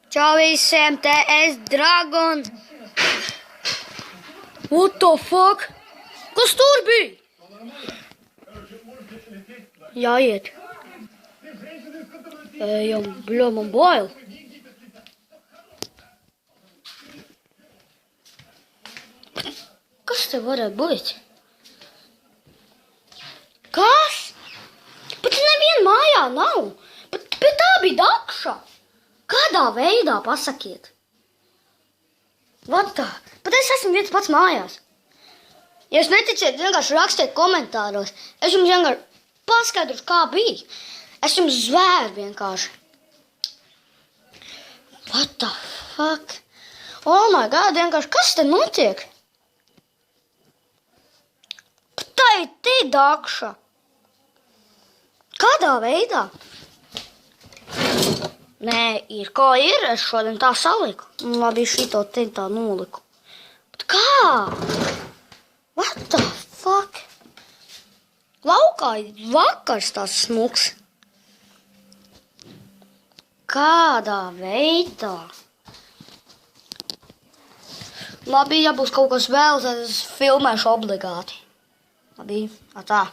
Čau visiem, TS Dragon. What the fuck? Kas tur bija? Jāiet. Ejam, bļo, man bail. Kas te varētu būt? Kas? Bet neviena mājā nav. Bet tā bija Dakša. Kādā veidā, pasakiet? What the? Bet es esmu viens pats mājās. Ja jūs neticiet, vienkārši rakstiet komentāros. Es jums vienkārši paskaidrošu, kā bija. Es jums zvēru vienkārši. What the fuck? Oh my god, vienkārši kas te notiek? Bet tā ir tī Dakša. Kādā veidā? Nē, ir kā ir, es šodien tā saliku. Labi, šito te tā noliku. Bet kā? What the fuck? Laukā ir vakars tās smuks. Kādā veidā? Labi, ja būs kaut kas vēl, tad es filmēšu obligāti. Labi, tā.